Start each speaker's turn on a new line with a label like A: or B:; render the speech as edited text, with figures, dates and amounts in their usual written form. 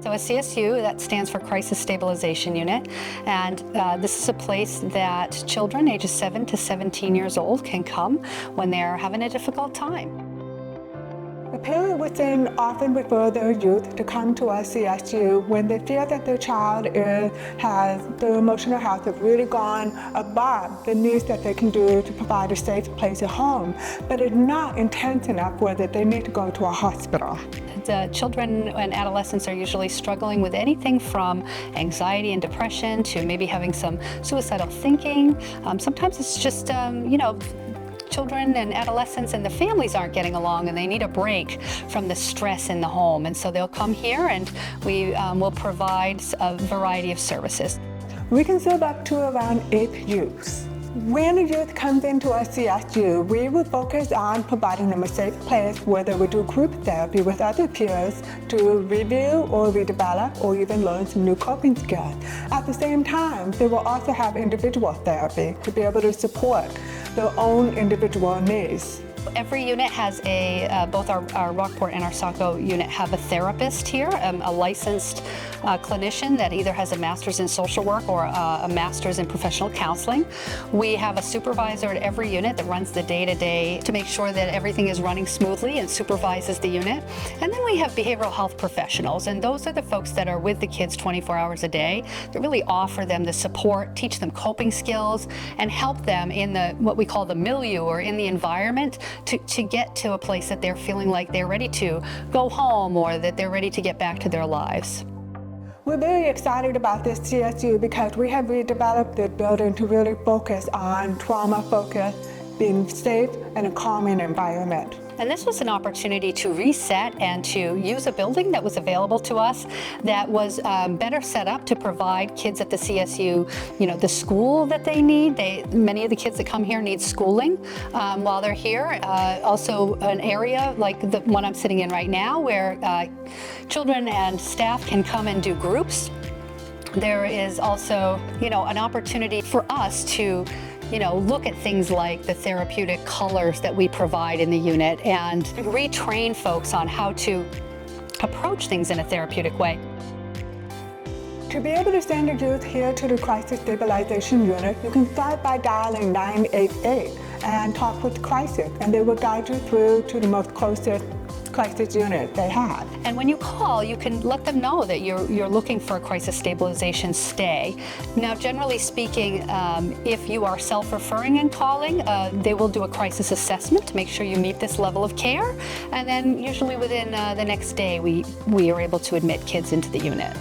A: So a CSU, that stands for Crisis Stabilization Unit, and this is a place that children ages 7 to 17 years old can come when they're having a difficult time.
B: The parent within often refer their youth to come to our CSU when they feel that their child has their emotional health have really gone above the needs that they can do to provide a safe place at home, but it's not intense enough where that they need to go to a hospital.
A: The children and adolescents are usually struggling with anything from anxiety and depression to maybe having some suicidal thinking. Sometimes it's just, children and adolescents and the families aren't getting along and they need a break from the stress in the home. And so they'll come here and we will provide a variety of services.
B: We can serve up to around 8 youths. When a youth comes into our CSU, we will focus on providing them a safe place where they will do group therapy with other peers to review or redevelop or even learn some new coping skills. At the same time, they will also have individual therapy to be able to support their own individual needs.
A: Every unit has both our Rockport and our Saco unit have a therapist here, a licensed clinician that either has a master's in social work or a master's in professional counseling. We have a supervisor at every unit that runs the day-to-day to make sure that everything is running smoothly and supervises the unit. And then we have behavioral health professionals, and those are the folks that are with the kids 24 hours a day that really offer them the support, teach them coping skills, and help them in what we call the milieu, or in the environment, to get to a place that they're feeling like they're ready to go home or that they're ready to get back to their lives.
B: We're very excited about this CSU because we have redeveloped the building to really focus on trauma focus, being safe, and a calming environment.
A: And this was an opportunity to reset and to use a building that was available to us that was better set up to provide kids at the CSU, the school that they need. Many of the kids that come here need schooling while they're here. Also an area like the one I'm sitting in right now where children and staff can come and do groups. There is also, an opportunity for us to look at things like the therapeutic colors that we provide in the unit and retrain folks on how to approach things in a therapeutic way.
B: To be able to send a youth here to the Crisis Stabilization Unit, you can start by dialing 988 and talk with Crisis, and they will guide you through to the most closest crisis unit they have.
A: And when you call, you can let them know that you're looking for a crisis stabilization stay. Now, generally speaking, if you are self-referring and calling, they will do a crisis assessment to make sure you meet this level of care. And then usually within the next day, we are able to admit kids into the unit.